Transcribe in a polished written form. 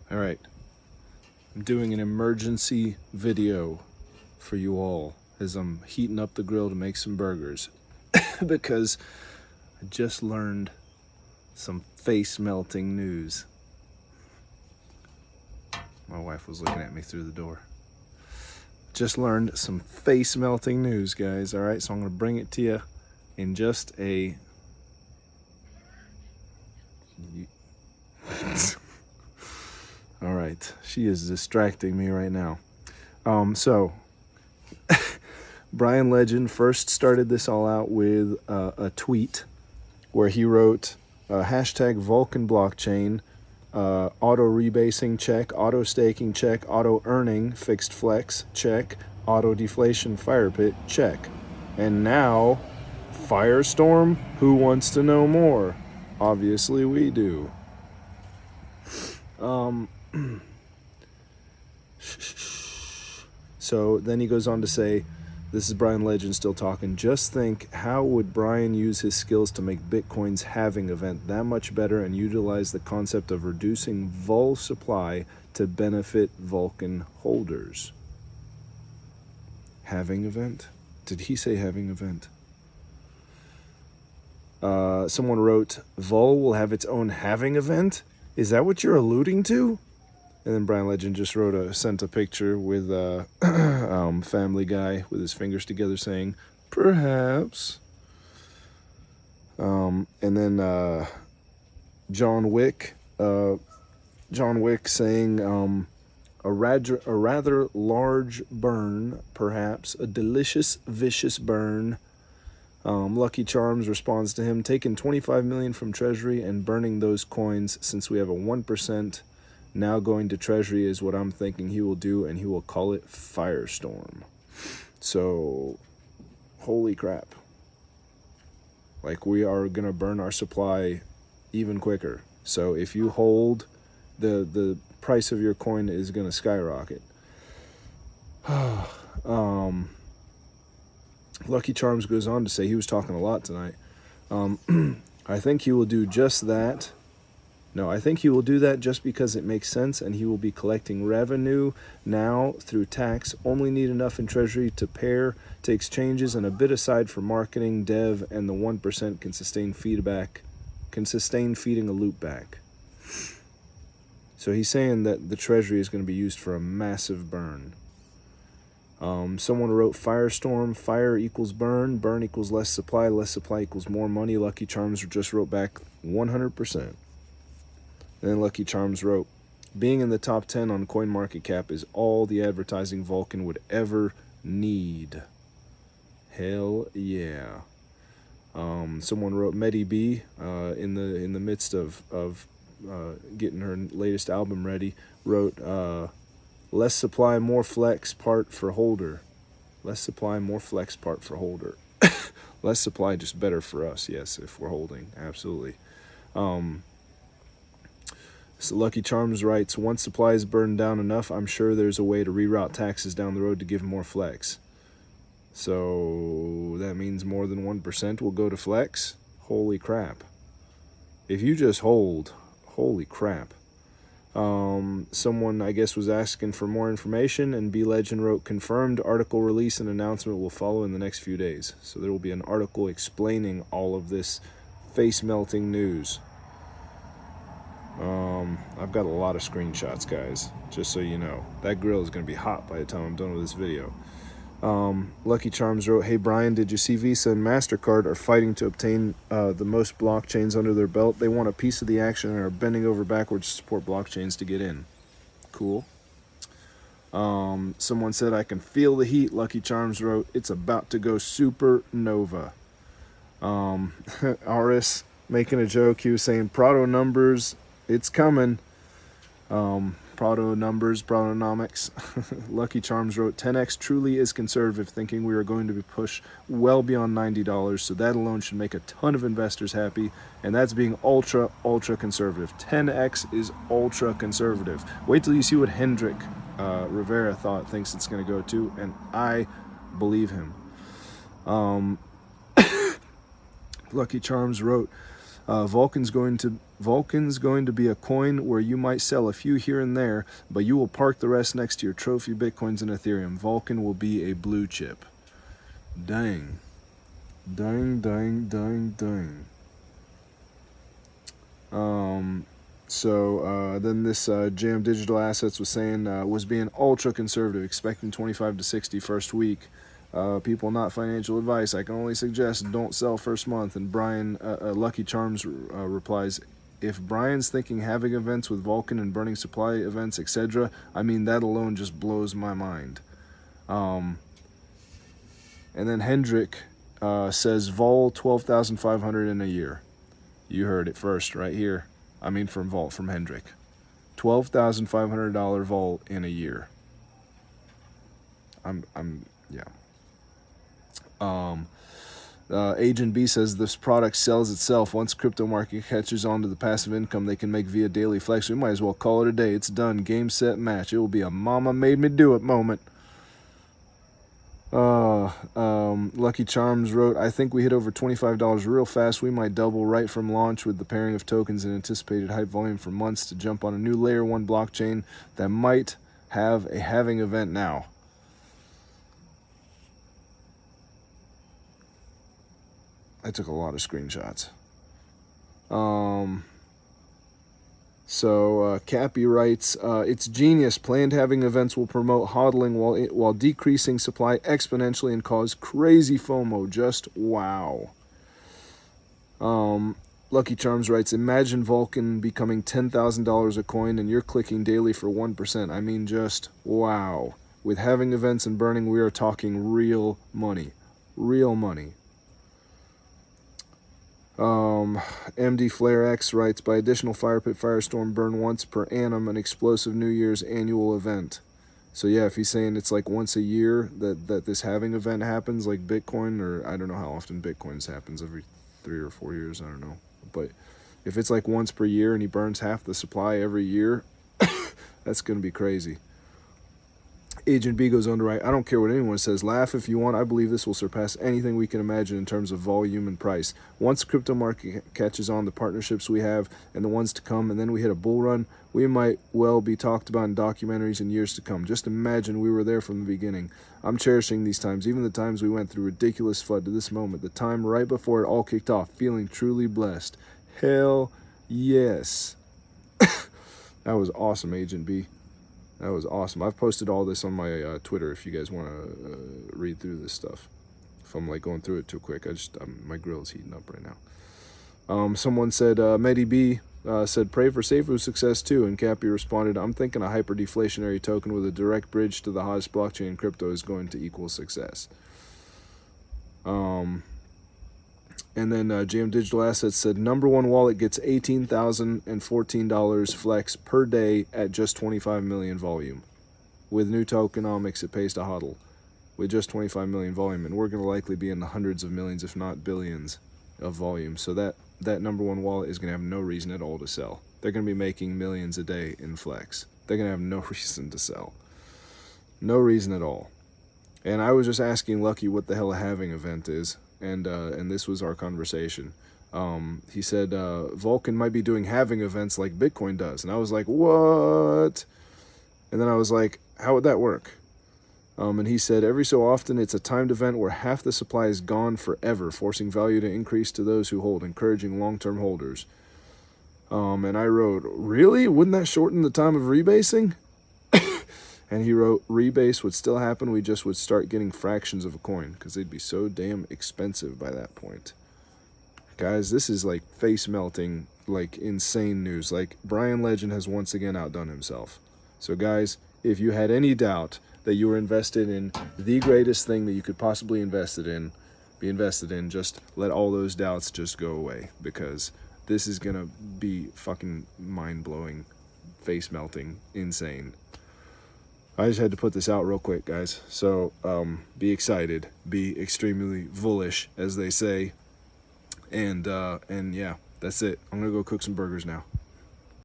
All right. I'm doing an emergency video for you all as I'm heating up the grill to make some burgers because I just learned some face melting news. My wife was looking at me through the door. Just learned some face melting news, guys. All right, so I'm going to bring it to you in just a. All right, she is distracting me right now. So Brian Legend first started this all out with a tweet where he wrote hashtag Vulcan blockchain, auto rebasing check, auto staking check, auto earning fixed flex check, auto deflation fire pit check. And now Firestorm, who wants to know more? Obviously we do. So then he goes on to say, this is Brian Legend still talking. Just think, how would Brian use his skills to make Bitcoin's halving event that much better and utilize the concept of reducing vol supply to benefit Vulcan holders? Halving event? Did he say halving event? Someone wrote, vol will have its own halving event? Is that what you're alluding to? And then Brian Legend just sent a picture with Family Guy with his fingers together saying, perhaps. And then John Wick saying, a rather large burn, perhaps, a delicious, vicious burn. Lucky Charms responds to him, taking 25 million from Treasury and burning those coins since we have a 1%. Now going to Treasury is what I'm thinking he will do, and he will call it Firestorm. So, holy crap. Like, we are going to burn our supply even quicker. So if you hold, the price of your coin is going to skyrocket. Lucky Charms goes on to say, he was talking a lot tonight. I think he will do just that. No, I think he will do that just because it makes sense, and he will be collecting revenue now through tax. Only need enough in Treasury to pair to exchanges and a bit aside for marketing, dev, and the 1% can sustain feeding a loop back. So he's saying that the Treasury is going to be used for a massive burn. Someone wrote Firestorm, fire equals burn, burn equals less supply equals more money. Lucky Charms just wrote back 100%. And then Lucky Charms wrote, being in the top 10 on CoinMarketCap is all the advertising Vulcan would ever need. Hell yeah. Someone wrote Medi B in the midst of getting her latest album ready, wrote less supply, more flex part for holder. Less supply, more flex part for holder. Less supply, just better for us, yes, if we're holding, absolutely. So Lucky Charms writes, once supply is burned down enough, I'm sure there's a way to reroute taxes down the road to give more flex. So that means more than 1% will go to flex? Holy crap. If you just hold, holy crap. Someone, I guess, was asking for more information, and B Legend wrote, confirmed article release and announcement will follow in the next few days. So there will be an article explaining all of this face-melting news. I've got a lot of screenshots, guys, just so you know. That grill is going to be hot by the time I'm done with this video. Lucky Charms wrote, hey Brian, did you see Visa and MasterCard are fighting to obtain the most blockchains under their belt? They want a piece of the action and are bending over backwards to support blockchains to get in. Cool. Someone said, I can feel the heat. Lucky Charms wrote, it's about to go supernova. Aris making a joke, he was saying, Prado numbers, it's coming. Prado numbers, Protonomics. Lucky Charms wrote, 10x truly is conservative, thinking we are going to be pushed well beyond $90, so that alone should make a ton of investors happy, and that's being ultra conservative. 10x is ultra conservative. Wait till you see what Hendrik Rivera thinks it's going to go to, and I believe him. Lucky Charms wrote, Vulcan's going to Vulcan's going to be a coin where you might sell a few here and there, but you will park the rest next to your trophy Bitcoins and Ethereum. Vulcan will be a blue chip. Dang. Dang, dang, dang, dang. Then this Jam Digital Assets was saying was being ultra conservative, expecting 25 to 60 first week. People, not financial advice. I can only suggest don't sell first month. And Brian Lucky Charms replies, if Brian's thinking having events with Vulcan and burning supply events, etc., I mean, that alone just blows my mind. And then Hendrick says Vol 12,500 in a year. You heard it first right here. I mean, from Hendrick. $12,500 Vol in a year. Yeah. Agent B says this product sells itself. Once crypto market catches on to the passive income they can make via daily flex, we might as well call it a day. It's done. Game, set, match. It will be a mama made me do it moment. Lucky Charms wrote, I think we hit over $25 real fast. We might double right from launch with the pairing of tokens and anticipated hype volume for months to jump on a new layer 1 blockchain that might have a halving event now. I took a lot of screenshots. Cappy writes, it's genius. Planned halving events will promote hodling while decreasing supply exponentially and cause crazy FOMO. Just wow. Lucky Charms writes, imagine Vulcan becoming $10,000 a coin and you're clicking daily for 1%. I mean, just wow. With halving events and burning, we are talking real money. Real money. MD Flare X writes, by additional Fire Pit Firestorm burn once per annum, an explosive New Year's annual event. So yeah, if he's saying it's like once a year that this halving event happens, like Bitcoin, or I don't know how often Bitcoin's happens, every 3 or 4 years, I don't know. But if it's like once per year and he burns half the supply every year, that's going to be crazy. Agent B goes on to write, I don't care what anyone says. Laugh if you want. I believe this will surpass anything we can imagine in terms of volume and price. Once the crypto market catches on, the partnerships we have and the ones to come, and then we hit a bull run, we might well be talked about in documentaries in years to come. Just imagine we were there from the beginning. I'm cherishing these times, even the times we went through ridiculous FUD to this moment, the time right before it all kicked off, feeling truly blessed. Hell yes. That was awesome, Agent B. That was awesome. I've posted all this on my Twitter if you guys want to read through this stuff. If I'm like going through it too quick, my grill is heating up right now. Someone said, Medi B said, pray for Seifu's success too. And Cappy responded, I'm thinking a hyper deflationary token with a direct bridge to the hottest blockchain in crypto is going to equal success. And then GM Digital Assets said, number one wallet gets $18,014 flex per day at just 25 million volume. With new tokenomics, it pays to hodl. With just 25 million volume, and we're going to likely be in the hundreds of millions, if not billions, of volume. So that number one wallet is going to have no reason at all to sell. They're going to be making millions a day in flex. They're going to have no reason to sell. No reason at all. And I was just asking Lucky what the hell a halving event is. And this was our conversation. He said Vulcan might be doing halving events like Bitcoin does, and I was like, what? And then I was like, how would that work? And he said every so often it's a timed event where half the supply is gone forever, forcing value to increase to those who hold, encouraging long-term holders. And I wrote, really? Wouldn't that shorten the time of rebasing? And he wrote, rebase would still happen, we just would start getting fractions of a coin, because they'd be so damn expensive by that point. Guys, this is like face-melting, like insane news. Like, Brian Legend has once again outdone himself. So guys, if you had any doubt that you were invested in the greatest thing that you could possibly be invested in, just let all those doubts just go away, because this is gonna be fucking mind-blowing, face-melting, insane. I just had to put this out real quick, guys. So be excited, be extremely bullish, as they say, and yeah, that's it. I'm gonna go cook some burgers now.